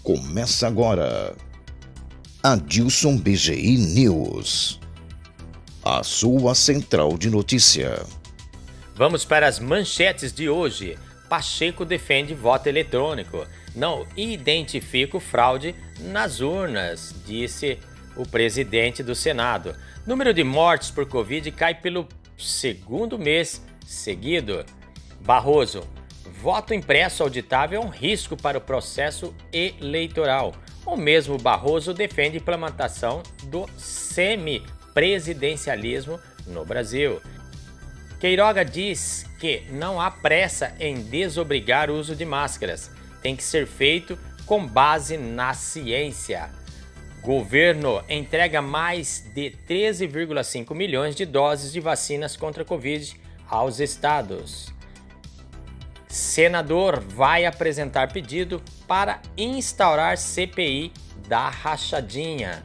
Começa agora. Adilson BGI News. A sua central de notícia. Vamos para as manchetes de hoje. Pacheco defende voto eletrônico. Não identifico fraude nas urnas, disse o presidente do Senado. Número de mortes por Covid cai pelo segundo mês seguido. Barroso. Voto impresso auditável é um risco para o processo eleitoral. O mesmo Barroso defende a implementação do semipresidencialismo no Brasil. Queiroga diz que não há pressa em desobrigar o uso de máscaras. Tem que ser feito com base na ciência. Governo entrega mais de 13,5 milhões de doses de vacinas contra a Covid aos estados. Senador vai apresentar pedido para instaurar CPI da rachadinha.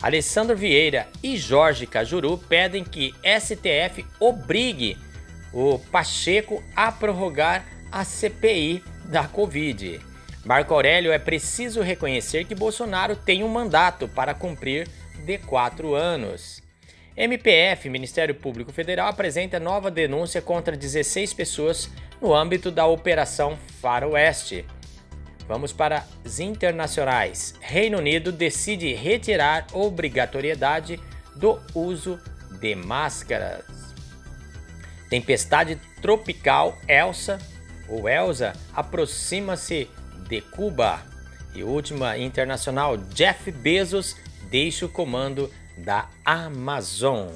Alessandro Vieira e Jorge Cajuru pedem que STF obrigue o Pacheco a prorrogar a CPI da Covid. Marco Aurélio, é preciso reconhecer que Bolsonaro tem um mandato para cumprir de 4 anos. MPF, Ministério Público Federal, apresenta nova denúncia contra 16 pessoas no âmbito da Operação Faroeste. Vamos para as internacionais. Reino Unido decide retirar obrigatoriedade do uso de máscaras. Tempestade tropical Elsa aproxima-se de Cuba. E última internacional, Jeff Bezos deixa o comando da Amazon.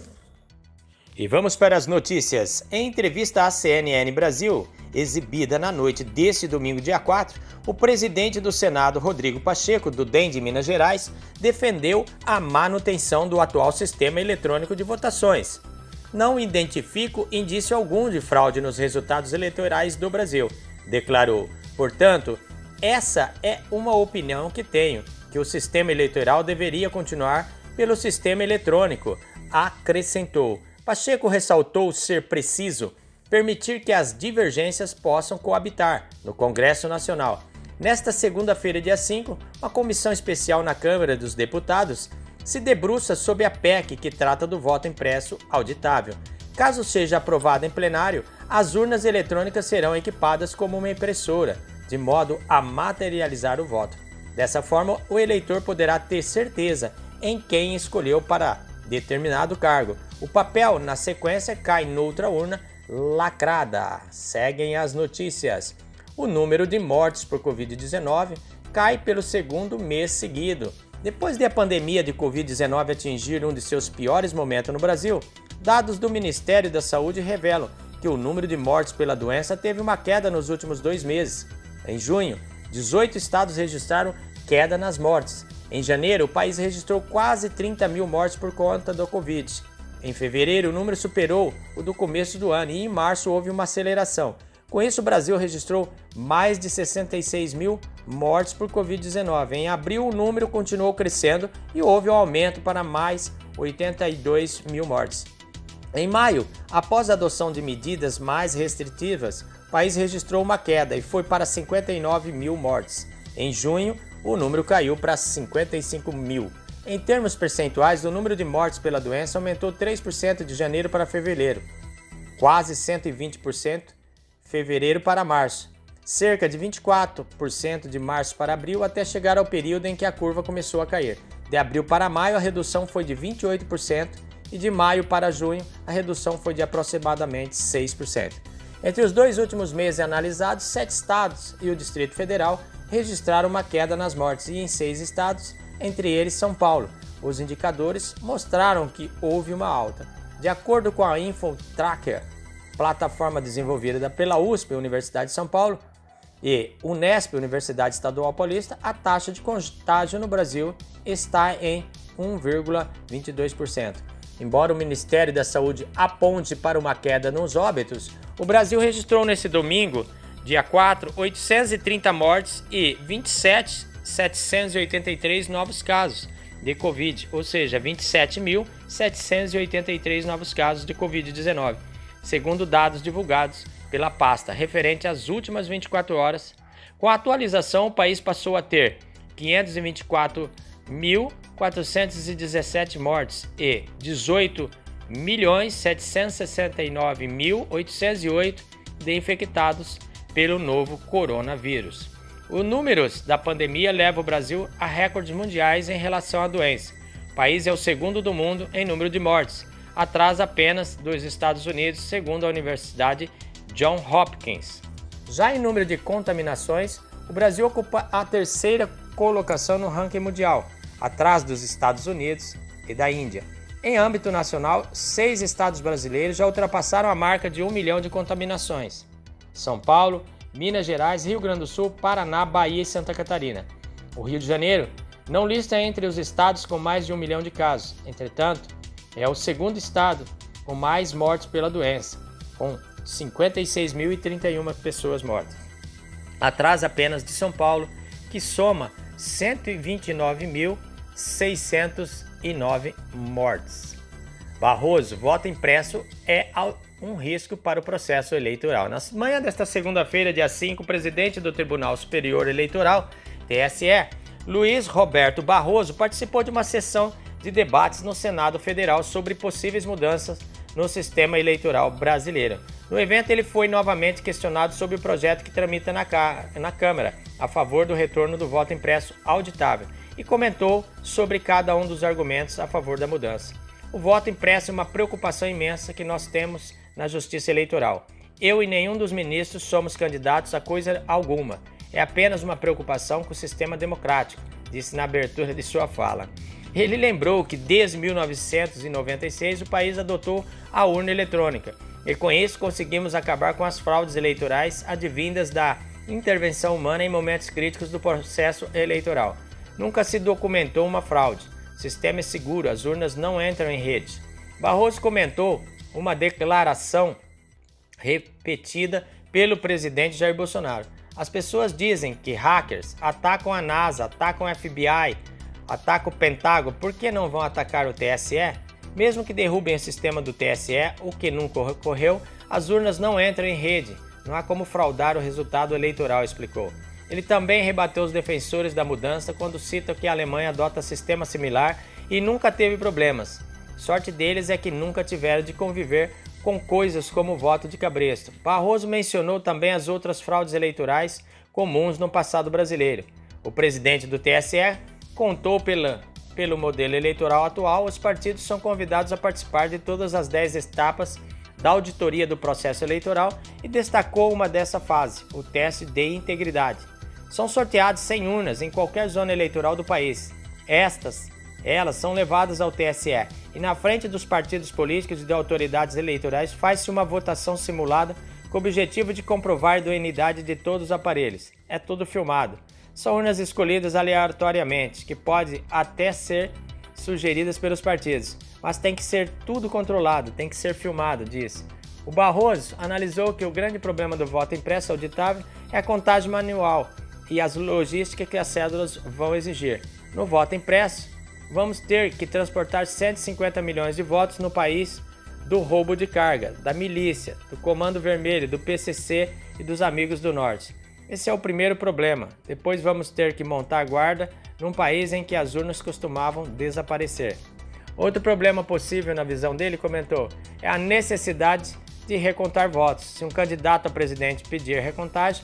E vamos para as notícias. Em entrevista à CNN Brasil, exibida na noite deste domingo, dia 4, o presidente do Senado, Rodrigo Pacheco, do DEM de Minas Gerais, defendeu a manutenção do atual sistema eletrônico de votações. Não identifico indício algum de fraude nos resultados eleitorais do Brasil, declarou. Portanto, essa é uma opinião que tenho, que o sistema eleitoral deveria continuar pelo sistema eletrônico, acrescentou. Pacheco ressaltou ser preciso permitir que as divergências possam coabitar no Congresso Nacional. Nesta segunda-feira, dia 5, uma comissão especial na Câmara dos Deputados se debruça sobre a PEC que trata do voto impresso auditável. Caso seja aprovada em plenário, as urnas eletrônicas serão equipadas como uma impressora, de modo a materializar o voto. Dessa forma, o eleitor poderá ter certeza em quem escolheu para determinado cargo. O papel, na sequência, cai noutra urna lacrada. Seguem as notícias. O número de mortes por Covid-19 cai pelo segundo mês seguido. Depois de a pandemia de Covid-19 atingir um de seus piores momentos no Brasil, dados do Ministério da Saúde revelam que o número de mortes pela doença teve uma queda nos últimos 2 meses. Em junho, 18 estados registraram queda nas mortes. Em janeiro, o país registrou quase 30 mil mortes por conta do Covid. Em fevereiro, o número superou o do começo do ano e em março houve uma aceleração. Com isso, o Brasil registrou mais de 66 mil mortes por Covid-19. Em abril, o número continuou crescendo e houve um aumento para mais 82 mil mortes. Em maio, após a adoção de medidas mais restritivas, o país registrou uma queda e foi para 59 mil mortes. Em junho, o número caiu para 55 mil. Em termos percentuais, o número de mortes pela doença aumentou 3% de janeiro para fevereiro, quase 120% fevereiro para março, cerca de 24% de março para abril, até chegar ao período em que a curva começou a cair. De abril para maio, a redução foi de 28% e de maio para junho, a redução foi de aproximadamente 6%. Entre os 2 últimos meses analisados, 7 estados e o Distrito Federal registraram uma queda nas mortes e em 6 estados, entre eles São Paulo. Os indicadores mostraram que houve uma alta. De acordo com a InfoTracker, plataforma desenvolvida pela USP, Universidade de São Paulo, e Unesp, Universidade Estadual Paulista, a taxa de contágio no Brasil está em 1,22%. Embora o Ministério da Saúde aponte para uma queda nos óbitos, o Brasil registrou nesse domingo, dia 4, 830 mortes e 27.783 novos casos de Covid, ou seja, 27.783 novos casos de Covid-19, segundo dados divulgados pela pasta referente às últimas 24 horas. Com a atualização, o país passou a ter 524.417 mortes e 18.769.808 de infectados pelo novo coronavírus. Os números da pandemia levam o Brasil a recordes mundiais em relação à doença. O país é o segundo do mundo em número de mortes, atrás apenas dos Estados Unidos, segundo a Universidade Johns Hopkins. Já em número de contaminações, o Brasil ocupa a terceira colocação no ranking mundial, atrás dos Estados Unidos e da Índia. Em âmbito nacional, 6 estados brasileiros já ultrapassaram a marca de 1 milhão de contaminações: São Paulo, Minas Gerais, Rio Grande do Sul, Paraná, Bahia e Santa Catarina. O Rio de Janeiro não lista entre os estados com mais de 1 milhão de casos. Entretanto, é o segundo estado com mais mortes pela doença, com 56.031 pessoas mortas. Atrás apenas de São Paulo, que soma 129.609 mortes. Barroso, voto impresso é um risco para o processo eleitoral. Na manhã desta segunda-feira, dia 5, o presidente do Tribunal Superior Eleitoral, TSE, Luiz Roberto Barroso, participou de uma sessão de debates no Senado Federal sobre possíveis mudanças no sistema eleitoral brasileiro. No evento, ele foi novamente questionado sobre o projeto que tramita na Câmara, a favor do retorno do voto impresso auditável, e comentou sobre cada um dos argumentos a favor da mudança. O voto impresso é uma preocupação imensa que nós temos na Justiça Eleitoral. Eu e nenhum dos ministros somos candidatos a coisa alguma. É apenas uma preocupação com o sistema democrático, disse na abertura de sua fala. Ele lembrou que desde 1996 o país adotou a urna eletrônica e com isso conseguimos acabar com as fraudes eleitorais advindas da intervenção humana em momentos críticos do processo eleitoral. Nunca se documentou uma fraude. O sistema é seguro, as urnas não entram em rede. Barroso comentou uma declaração repetida pelo presidente Jair Bolsonaro. As pessoas dizem que hackers atacam a NASA, atacam o FBI, atacam o Pentágono. Por que não vão atacar o TSE? Mesmo que derrubem o sistema do TSE, o que nunca ocorreu, as urnas não entram em rede. Não há como fraudar o resultado eleitoral, explicou. Ele também rebateu os defensores da mudança quando cita que a Alemanha adota sistema similar e nunca teve problemas. Sorte deles é que nunca tiveram de conviver com coisas como o voto de cabresto. Barroso mencionou também as outras fraudes eleitorais comuns no passado brasileiro. O presidente do TSE contou pelo modelo eleitoral atual, os partidos são convidados a participar de todas as 10 etapas da auditoria do processo eleitoral e destacou uma dessa fase, o teste de integridade. São sorteados 100 urnas em qualquer zona eleitoral do país. Elas são levadas ao TSE e na frente dos partidos políticos e de autoridades eleitorais faz-se uma votação simulada com o objetivo de comprovar a idoneidade de todos os aparelhos. É tudo filmado. São urnas escolhidas aleatoriamente, que podem até ser sugeridas pelos partidos, mas tem que ser tudo controlado, tem que ser filmado, disse. O Barroso analisou que o grande problema do voto impresso auditável é a contagem manual e as logísticas que as cédulas vão exigir. No voto impresso, vamos ter que transportar 150 milhões de votos no país do roubo de carga, da milícia, do Comando Vermelho, do PCC e dos Amigos do Norte. Esse é o primeiro problema. Depois vamos ter que montar a guarda num país em que as urnas costumavam desaparecer. Outro problema possível, na visão dele, comentou, é a necessidade de recontar votos. Se um candidato a presidente pedir recontagem,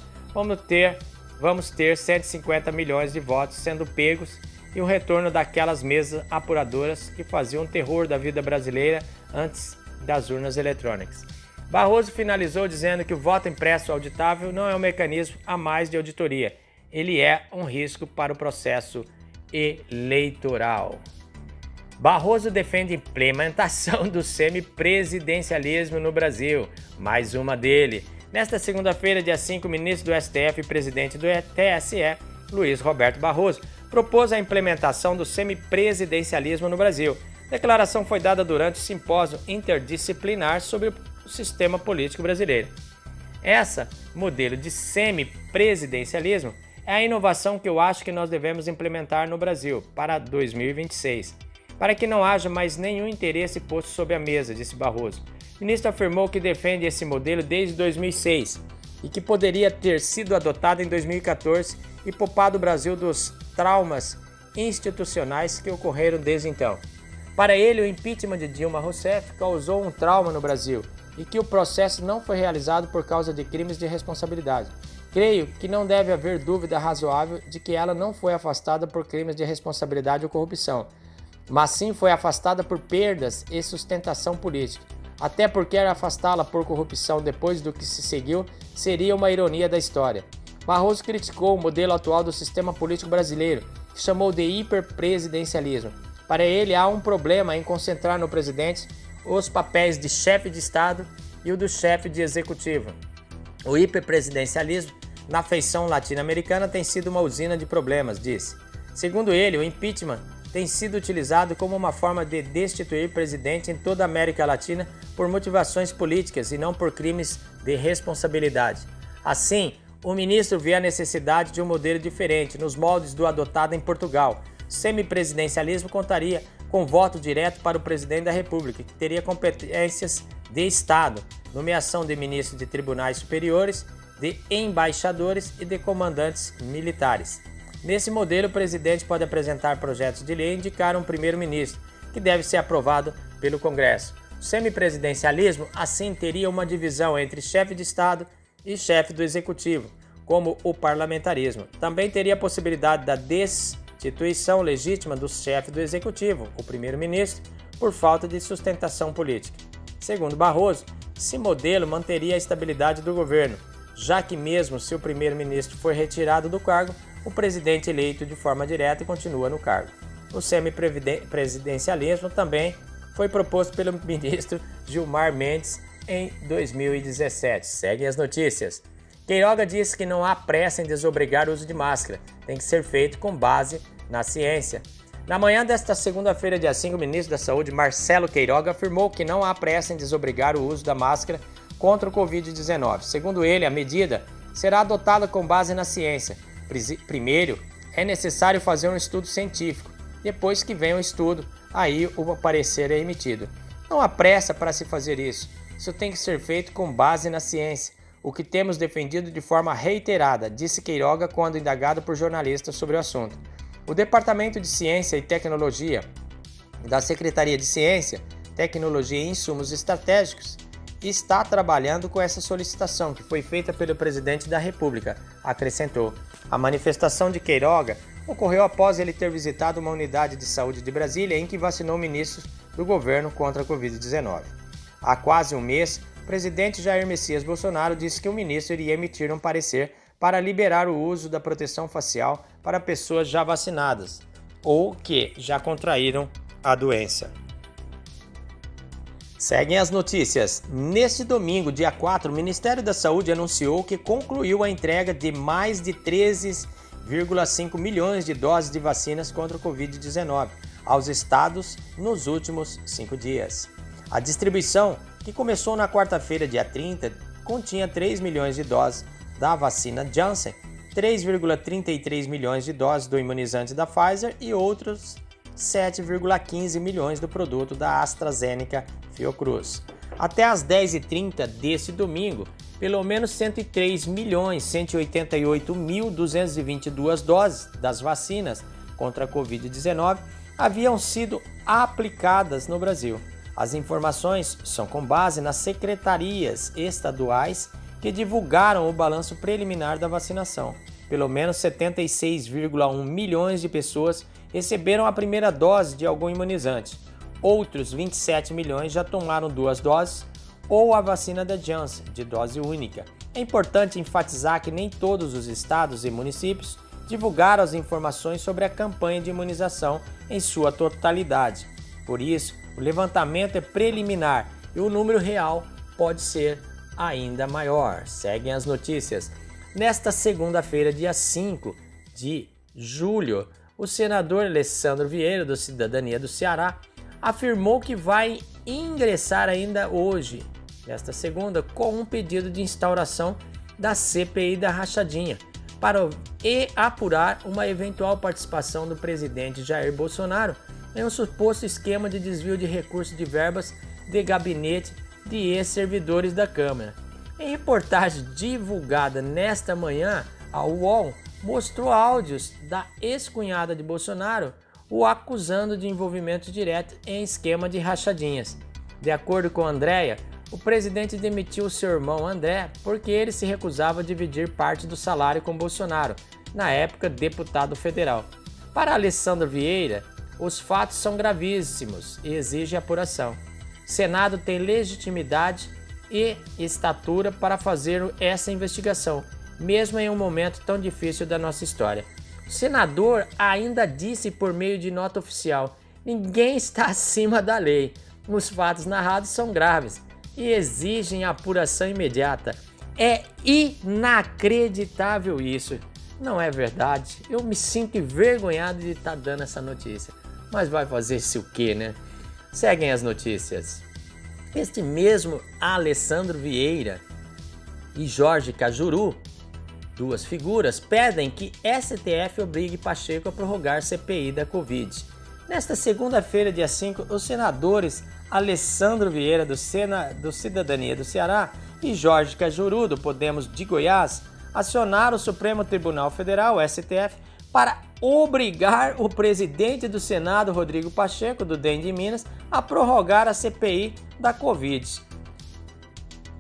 vamos ter 150 milhões de votos sendo pegos e o retorno daquelas mesas apuradoras que faziam o terror da vida brasileira antes das urnas eletrônicas. Barroso finalizou dizendo que o voto impresso auditável não é um mecanismo a mais de auditoria. Ele é um risco para o processo eleitoral. Barroso defende implementação do semipresidencialismo no Brasil. Mais uma dele. Nesta segunda-feira, dia 5, o ministro do STF e presidente do TSE, Luiz Roberto Barroso, propôs a implementação do semipresidencialismo no Brasil. A declaração foi dada durante o simpósio interdisciplinar sobre o sistema político brasileiro. Essa modelo de semipresidencialismo é a inovação que eu acho que nós devemos implementar no Brasil para 2026, para que não haja mais nenhum interesse posto sobre a mesa, disse Barroso. O ministro afirmou que defende esse modelo desde 2006, e que poderia ter sido adotada em 2014 e poupado o Brasil dos traumas institucionais que ocorreram desde então. Para ele, o impeachment de Dilma Rousseff causou um trauma no Brasil e que o processo não foi realizado por causa de crimes de responsabilidade. Creio que não deve haver dúvida razoável de que ela não foi afastada por crimes de responsabilidade ou corrupção, mas sim foi afastada por perdas e sustentação política. Até porque afastá-la por corrupção depois do que se seguiu seria uma ironia da história. Barroso criticou o modelo atual do sistema político brasileiro, que chamou de hiperpresidencialismo. Para ele, há um problema em concentrar no presidente os papéis de chefe de Estado e o do chefe de executivo. O hiperpresidencialismo, na feição latino-americana, tem sido uma usina de problemas, disse. Segundo ele, o impeachment tem sido utilizado como uma forma de destituir presidente em toda a América Latina por motivações políticas e não por crimes de responsabilidade. Assim, o ministro vê a necessidade de um modelo diferente, nos moldes do adotado em Portugal. O semipresidencialismo contaria com voto direto para o presidente da República, que teria competências de Estado, nomeação de ministros de tribunais superiores, de embaixadores e de comandantes militares. Nesse modelo, o presidente pode apresentar projetos de lei e indicar um primeiro-ministro, que deve ser aprovado pelo Congresso. O semipresidencialismo, assim, teria uma divisão entre chefe de Estado e chefe do Executivo, como o parlamentarismo. Também teria a possibilidade da destituição legítima do chefe do Executivo, o primeiro-ministro, por falta de sustentação política. Segundo Barroso, esse modelo manteria a estabilidade do governo, já que mesmo se o primeiro-ministro for retirado do cargo, o presidente eleito de forma direta continua no cargo. O semipresidencialismo também foi proposto pelo ministro Gilmar Mendes em 2017. Seguem as notícias. Queiroga disse que não há pressa em desobrigar o uso de máscara, tem que ser feito com base na ciência. Na manhã desta segunda-feira, dia 5, o ministro da Saúde, Marcelo Queiroga, afirmou que não há pressa em desobrigar o uso da máscara contra o Covid-19. Segundo ele, a medida será adotada com base na ciência. Primeiro, é necessário fazer um estudo científico. Depois que vem o estudo, aí o parecer é emitido. Não há pressa para se fazer isso. Isso tem que ser feito com base na ciência, o que temos defendido de forma reiterada, disse Queiroga quando indagado por jornalistas sobre o assunto. O Departamento de Ciência e Tecnologia da Secretaria de Ciência, Tecnologia e Insumos Estratégicos está trabalhando com essa solicitação que foi feita pelo presidente da República, acrescentou. A manifestação de Queiroga ocorreu após ele ter visitado uma unidade de saúde de Brasília em que vacinou ministros do governo contra a Covid-19. Há quase um mês, o presidente Jair Messias Bolsonaro disse que o ministro iria emitir um parecer para liberar o uso da proteção facial para pessoas já vacinadas ou que já contraíram a doença. Seguem as notícias. Neste domingo, dia 4, o Ministério da Saúde anunciou que concluiu a entrega de mais de 13,5 milhões de doses de vacinas contra o Covid-19 aos estados nos últimos 5 dias. A distribuição, que começou na quarta-feira, dia 30, continha 3 milhões de doses da vacina Janssen, 3,33 milhões de doses do imunizante da Pfizer e outros 7,15 milhões do produto da AstraZeneca Fiocruz. Até às 10h30 deste domingo, pelo menos 103.188.222 doses das vacinas contra a Covid-19 haviam sido aplicadas no Brasil. As informações são com base nas secretarias estaduais que divulgaram o balanço preliminar da vacinação. Pelo menos 76,1 milhões de pessoas receberam a primeira dose de algum imunizante. Outros 27 milhões já tomaram 2 doses ou a vacina da Janssen, de dose única. É importante enfatizar que nem todos os estados e municípios divulgaram as informações sobre a campanha de imunização em sua totalidade. Por isso, o levantamento é preliminar e o número real pode ser ainda maior. Seguem as notícias. Nesta segunda-feira, dia 5 de julho, o senador Alessandro Vieira, do Cidadania do Ceará, afirmou que vai ingressar ainda hoje, nesta segunda, com um pedido de instauração da CPI da Rachadinha, para apurar uma eventual participação do presidente Jair Bolsonaro em um suposto esquema de desvio de recursos de verbas de gabinete de ex-servidores da Câmara. Em reportagem divulgada nesta manhã, a UOL mostrou áudios da ex-cunhada de Bolsonaro o acusando de envolvimento direto em esquema de rachadinhas. De acordo com Andréia, o presidente demitiu seu irmão André porque ele se recusava a dividir parte do salário com Bolsonaro, na época deputado federal. Para Alessandro Vieira, os fatos são gravíssimos e exigem apuração. O Senado tem legitimidade e estatura para fazer essa investigação, mesmo em um momento tão difícil da nossa história. O senador ainda disse por meio de nota oficial: ninguém está acima da lei. Os fatos narrados são graves e exigem apuração imediata. É inacreditável isso. Não é verdade? Eu me sinto envergonhado de estar dando essa notícia. Mas vai fazer-se o quê, né? Seguem as notícias. Este mesmo Alessandro Vieira e Jorge Cajuru, duas figuras, pedem que STF obrigue Pacheco a prorrogar CPI da Covid. Nesta segunda-feira, dia 5, os senadores Alessandro Vieira, do Cidadania do Ceará, e Jorge Cajuru, do Podemos de Goiás, acionaram o Supremo Tribunal Federal, STF, para obrigar o presidente do Senado, Rodrigo Pacheco, do DEM de Minas, a prorrogar a CPI da Covid.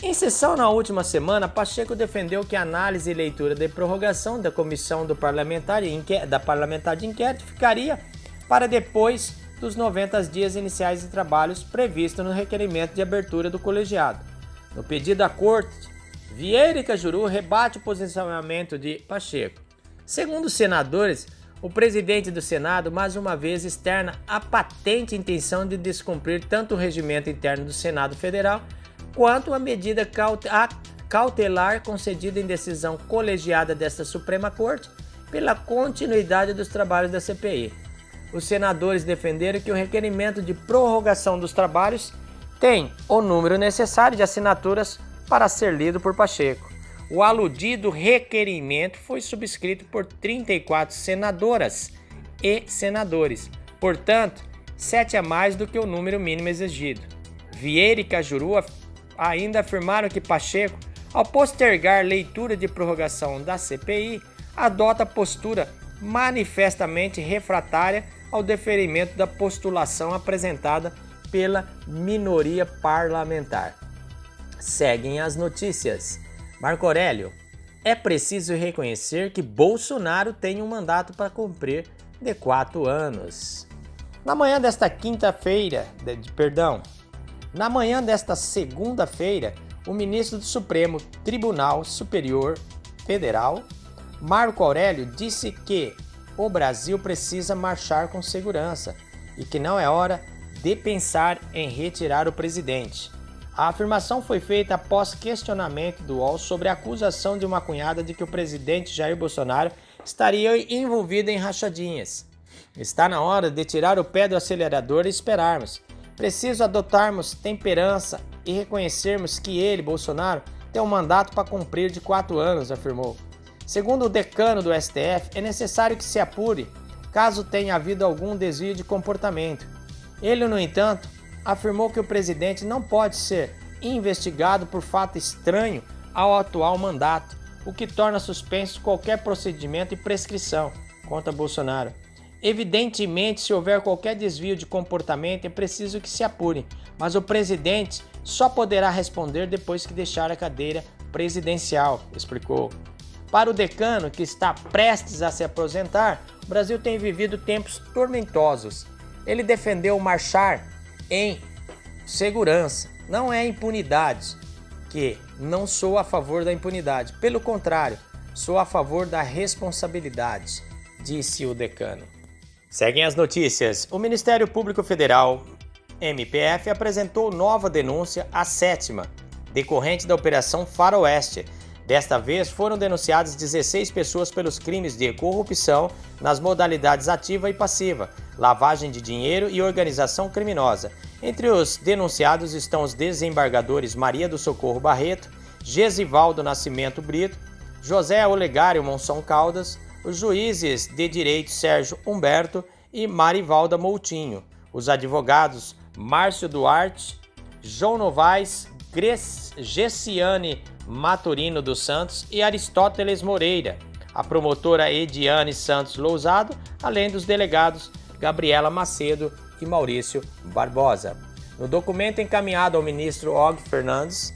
Em sessão na última semana, Pacheco defendeu que a análise e leitura de prorrogação da comissão parlamentar de inquérito ficaria para depois dos 90 dias iniciais de trabalhos previsto no requerimento de abertura do colegiado. No pedido à corte, Vieira e Cajuru rebate o posicionamento de Pacheco. Segundo os senadores, o presidente do Senado mais uma vez externa a patente intenção de descumprir tanto o regimento interno do Senado Federal quanto a medida cautelar concedida em decisão colegiada desta Suprema Corte pela continuidade dos trabalhos da CPI. Os senadores defenderam que o requerimento de prorrogação dos trabalhos tem o número necessário de assinaturas para ser lido por Pacheco. O aludido requerimento foi subscrito por 34 senadoras e senadores, portanto, 7 a mais do que o número mínimo exigido. Vieira e Cajuru ainda afirmaram que Pacheco, ao postergar leitura de prorrogação da CPI, adota postura manifestamente refratária ao deferimento da postulação apresentada pela minoria parlamentar. Seguem as notícias. Marco Aurélio, é preciso reconhecer que Bolsonaro tem um mandato para cumprir de 4 anos. Na manhã desta segunda-feira, o ministro do Supremo Tribunal Superior Federal, Marco Aurélio, disse que o Brasil precisa marchar com segurança e que não é hora de pensar em retirar o presidente. A afirmação foi feita após questionamento do UOL sobre a acusação de uma cunhada de que o presidente Jair Bolsonaro estaria envolvido em rachadinhas. Está na hora de tirar o pé do acelerador e esperarmos. Preciso adotarmos temperança e reconhecermos que ele, Bolsonaro, tem um mandato para cumprir de 4 anos, afirmou. Segundo o decano do STF, é necessário que se apure caso tenha havido algum desvio de comportamento. Ele, no entanto, afirmou que o presidente não pode ser investigado por fato estranho ao atual mandato, o que torna suspenso qualquer procedimento e prescrição contra Bolsonaro. Evidentemente, se houver qualquer desvio de comportamento, é preciso que se apure, mas o presidente só poderá responder depois que deixar a cadeira presidencial, explicou. Para o decano, que está prestes a se aposentar, o Brasil tem vivido tempos tormentosos. Ele defendeu marchar em segurança, não é impunidade, que não sou a favor da impunidade. Pelo contrário, sou a favor da responsabilidade, disse o decano. Seguem as notícias. O Ministério Público Federal, MPF, apresentou nova denúncia, a 7ª, decorrente da Operação Faroeste. Desta vez, foram denunciadas 16 pessoas pelos crimes de corrupção nas modalidades ativa e passiva, lavagem de dinheiro e organização criminosa. Entre os denunciados estão os desembargadores Maria do Socorro Barreto, Gesivaldo Nascimento Brito, José Olegário Monção Caldas, os juízes de direito Sérgio Humberto e Marivalda Moutinho, os advogados Márcio Duarte, João Novaes, Gessiane Maturino dos Santos e Aristóteles Moreira, a promotora Ediane Santos Lousado, além dos delegados Gabriela Macedo e Maurício Barbosa. No documento encaminhado ao ministro Og Fernandes,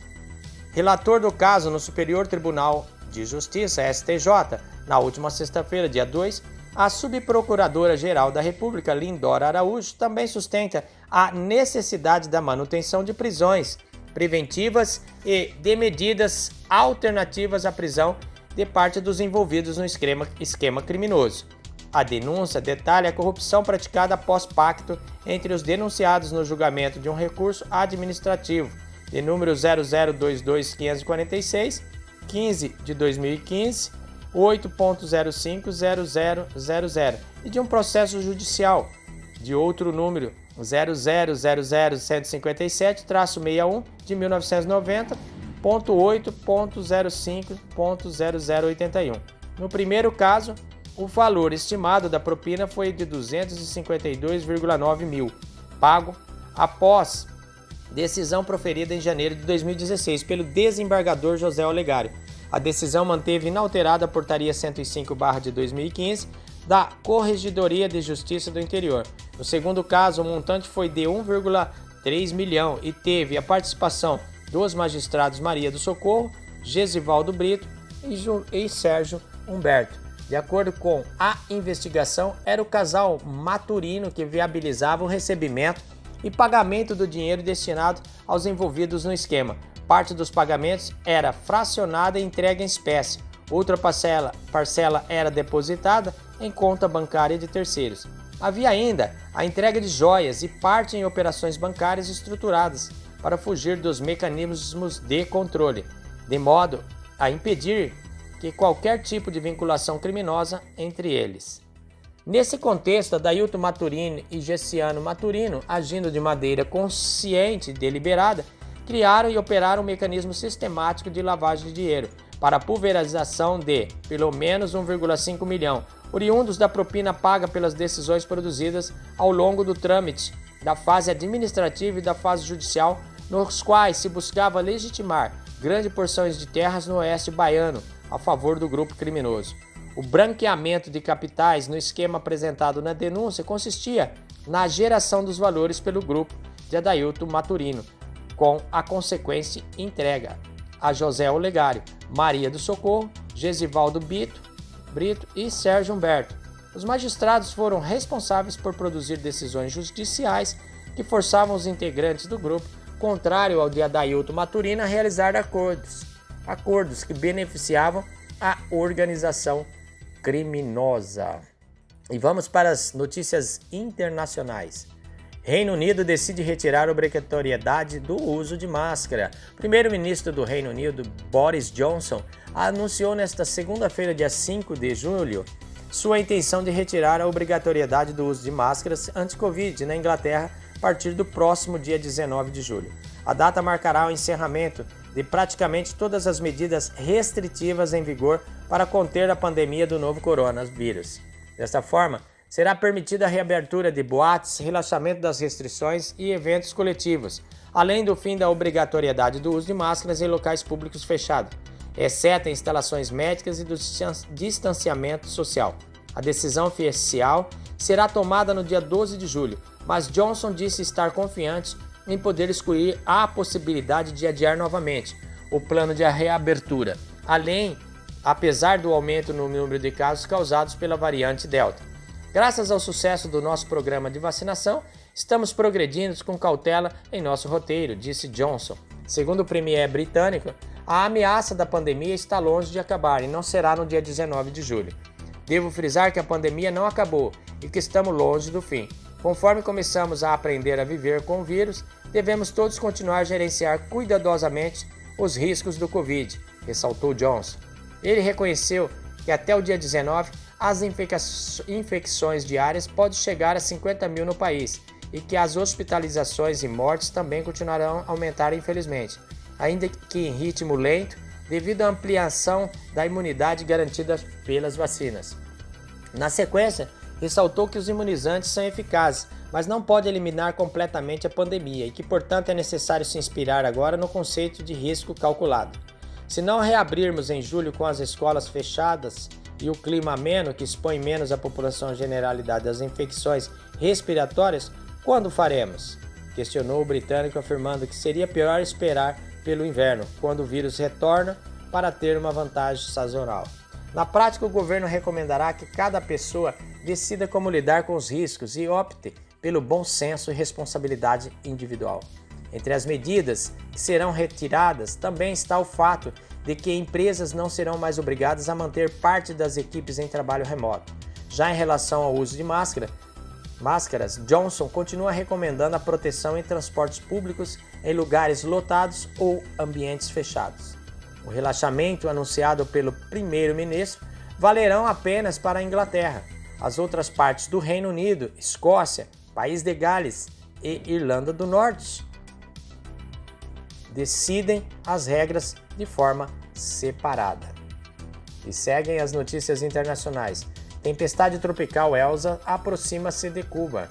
relator do caso no Superior Tribunal de Justiça, STJ, na última sexta-feira, dia 2, a subprocuradora-geral da República, Lindora Araújo, também sustenta a necessidade da manutenção de prisões preventivas e de medidas alternativas à prisão de parte dos envolvidos no esquema criminoso. A denúncia detalha a corrupção praticada após pacto entre os denunciados no julgamento de um recurso administrativo de número 0022546, 15 de 2015, 8.050000 e de um processo judicial de outro número 0000157-61 de 1990.8.05.0081. No primeiro caso, o valor estimado da propina foi de 252,9 mil, pago após decisão proferida em janeiro de 2016 pelo desembargador José Olegário. A decisão manteve inalterada a portaria 105/2015 da Corregedoria de Justiça do Interior. No segundo caso, o montante foi de 1,3 milhão e teve a participação dos magistrados Maria do Socorro, Gesivaldo Brito e Sérgio Humberto. De acordo com a investigação, era o casal Maturino que viabilizava o recebimento e pagamento do dinheiro destinado aos envolvidos no esquema. Parte dos pagamentos era fracionada e entregue em espécie. Outra parcela era depositada em conta bancária de terceiros. Havia ainda a entrega de joias e parte em operações bancárias estruturadas para fugir dos mecanismos de controle, de modo a impedir que qualquer tipo de vinculação criminosa entre eles. Nesse contexto, Adailton Maturino e Gessiano Maturino, agindo de maneira consciente e deliberada, criaram e operaram um mecanismo sistemático de lavagem de dinheiro para a pulverização de, pelo menos, 1,5 milhão, oriundos da propina paga pelas decisões produzidas ao longo do trâmite da fase administrativa e da fase judicial, nos quais se buscava legitimar grandes porções de terras no oeste baiano a favor do grupo criminoso. O branqueamento de capitais no esquema apresentado na denúncia consistia na geração dos valores pelo grupo de Adailton Maturino, com a consequente entrega a José Olegário, Maria do Socorro, Gesivaldo Brito e Sérgio Humberto. Os magistrados foram responsáveis por produzir decisões judiciais que forçavam os integrantes do grupo, contrário ao de Adailton Maturino, a realizar acordos que beneficiavam a organização criminosa. E vamos para as notícias internacionais. Reino Unido decide retirar a obrigatoriedade do uso de máscara. O primeiro-ministro do Reino Unido, Boris Johnson, anunciou nesta segunda-feira, dia 5 de julho, sua intenção de retirar a obrigatoriedade do uso de máscaras anti-Covid na Inglaterra a partir do próximo dia 19 de julho. A data marcará o encerramento de praticamente todas as medidas restritivas em vigor para conter a pandemia do novo coronavírus. Desta forma, será permitida a reabertura de boates, relaxamento das restrições e eventos coletivos, além do fim da obrigatoriedade do uso de máscaras em locais públicos fechados, exceto em instalações médicas e do distanciamento social. A decisão oficial será tomada no dia 12 de julho, mas Johnson disse estar confiante em poder excluir a possibilidade de adiar novamente o plano de reabertura, apesar do aumento no número de casos causados pela variante Delta. Graças ao sucesso do nosso programa de vacinação, estamos progredindo com cautela em nosso roteiro, disse Johnson. Segundo o premier britânico, a ameaça da pandemia está longe de acabar e não será no dia 19 de julho. Devo frisar que a pandemia não acabou e que estamos longe do fim. Conforme começamos a aprender a viver com o vírus, devemos todos continuar a gerenciar cuidadosamente os riscos do Covid, ressaltou Johnson. Ele reconheceu que até o dia 19, as infecções diárias podem chegar a 50 mil no país e que as hospitalizações e mortes também continuarão a aumentar, infelizmente, ainda que em ritmo lento, devido à ampliação da imunidade garantida pelas vacinas. Na sequência, ressaltou que os imunizantes são eficazes, mas não pode eliminar completamente a pandemia e que, portanto, é necessário se inspirar agora no conceito de risco calculado. Se não reabrirmos em julho com as escolas fechadas e o clima ameno, que expõe menos a população generalidade às infecções respiratórias, quando faremos? Questionou o britânico, afirmando que seria pior esperar pelo inverno, quando o vírus retorna, para ter uma vantagem sazonal. Na prática, o governo recomendará que cada pessoa decida como lidar com os riscos e opte pelo bom senso e responsabilidade individual. Entre as medidas que serão retiradas também está o fato de que empresas não serão mais obrigadas a manter parte das equipes em trabalho remoto. Já em relação ao uso de máscaras, Johnson continua recomendando a proteção em transportes públicos, em lugares lotados ou ambientes fechados. O relaxamento anunciado pelo primeiro-ministro valerão apenas para a Inglaterra. As outras partes do Reino Unido, Escócia, País de Gales e Irlanda do Norte decidem as regras de forma separada. E seguem as notícias internacionais. Tempestade tropical Elsa aproxima-se de Cuba.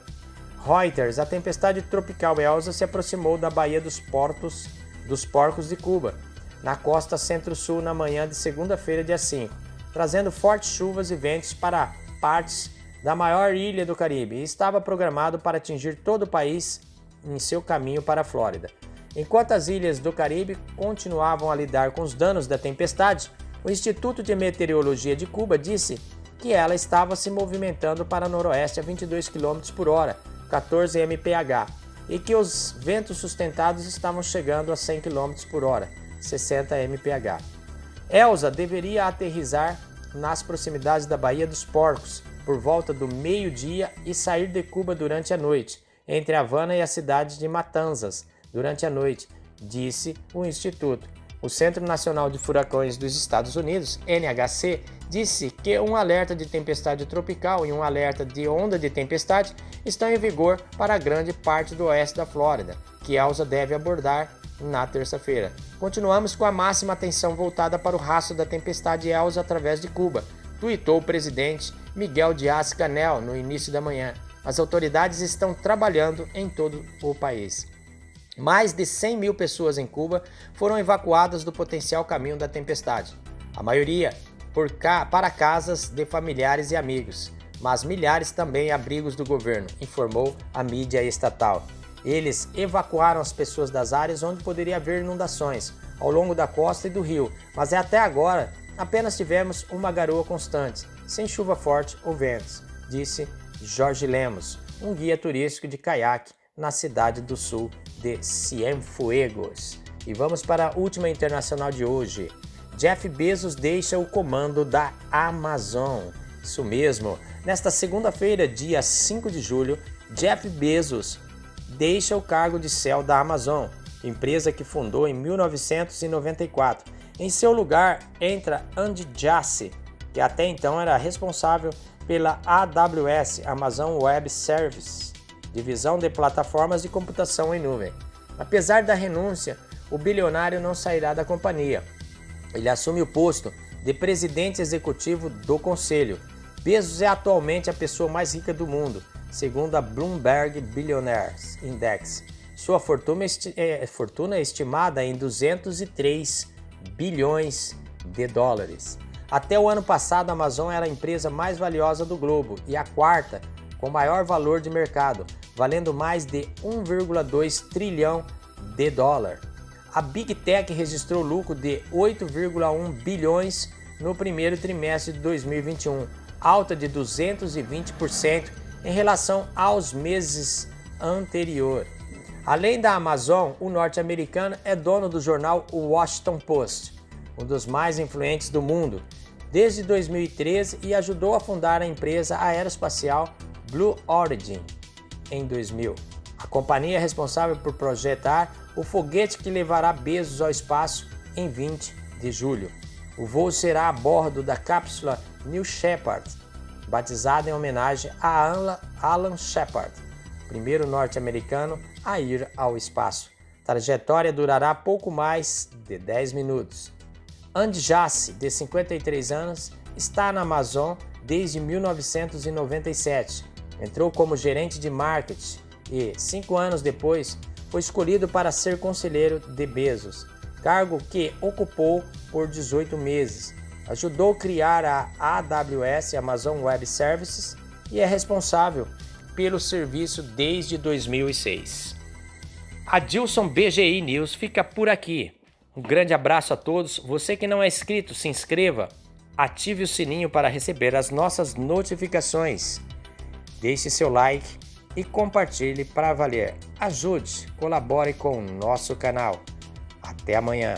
Reuters, a tempestade tropical Elsa se aproximou da Baía dos Porcos de Cuba, na costa centro-sul na manhã de segunda-feira, dia 5, trazendo fortes chuvas e ventos para partes da maior ilha do Caribe e estava programado para atingir todo o país em seu caminho para a Flórida. Enquanto as ilhas do Caribe continuavam a lidar com os danos da tempestade, o Instituto de Meteorologia de Cuba disse que ela estava se movimentando para noroeste a 22 km por hora, 14 mph, e que os ventos sustentados estavam chegando a 100 km por hora, 60 mph. Elsa deveria aterrissar nas proximidades da Baía dos Porcos por volta do meio-dia e sair de Cuba durante a noite, entre Havana e a cidade de Matanzas, durante a noite, disse o Instituto. O Centro Nacional de Furacões dos Estados Unidos, NHC, disse que um alerta de tempestade tropical e um alerta de onda de tempestade estão em vigor para grande parte do oeste da Flórida, que Elsa deve abordar na terça-feira. Continuamos com a máxima atenção voltada para o rastro da tempestade Elsa através de Cuba, tuitou o presidente Miguel Díaz-Canel no início da manhã. As autoridades estão trabalhando em todo o país. Mais de 100 mil pessoas em Cuba foram evacuadas do potencial caminho da tempestade. A maioria para casas de familiares e amigos, mas milhares também abrigos do governo, informou a mídia estatal. Eles evacuaram as pessoas das áreas onde poderia haver inundações, ao longo da costa e do rio, mas até agora apenas tivemos uma garoa constante, sem chuva forte ou ventos, disse Jorge Lemos, um guia turístico de caiaque na cidade do sul de Cienfuegos. E vamos para a última internacional de hoje. Jeff Bezos deixa o comando da Amazon. Isso mesmo, nesta segunda-feira, dia 5 de julho, Jeff Bezos deixa o cargo de CEO da Amazon, empresa que fundou em 1994. Em seu lugar entra Andy Jassy, que até então era responsável pela AWS, Amazon Web Services, divisão de plataformas de computação em nuvem. Apesar da renúncia, o bilionário não sairá da companhia. Ele assume o posto de presidente executivo do conselho. Bezos é atualmente a pessoa mais rica do mundo, segundo a Bloomberg Billionaires Index. Sua fortuna é estimada em 203 bilhões de dólares. Até o ano passado, a Amazon era a empresa mais valiosa do globo e a quarta com maior valor de mercado, valendo mais de 1,2 trilhão de dólar. A Big Tech registrou lucro de 8,1 bilhões no primeiro trimestre de 2021, alta de 220% em relação aos meses anteriores. Além da Amazon, o norte-americano é dono do jornal Washington Post, um dos mais influentes do mundo, desde 2013 e ajudou a fundar a empresa aeroespacial Blue Origin em 2000. A companhia é responsável por projetar o foguete que levará Bezos ao espaço em 20 de julho. O voo será a bordo da cápsula New Shepard, batizada em homenagem a Alan Shepard, primeiro norte-americano a ir ao espaço. A trajetória durará pouco mais de 10 minutos. Andy Jassy, de 53 anos, está na Amazon desde 1997. Entrou como gerente de marketing e, 5 anos depois, foi escolhido para ser conselheiro de Bezos, cargo que ocupou por 18 meses. Ajudou a criar a AWS, Amazon Web Services, e é responsável pelo serviço desde 2006. Adilson BGI News fica por aqui. Um grande abraço a todos. Você que não é inscrito, se inscreva, ative o sininho para receber as nossas notificações. Deixe seu like e compartilhe para valer. Ajude, colabore com o nosso canal. Até amanhã.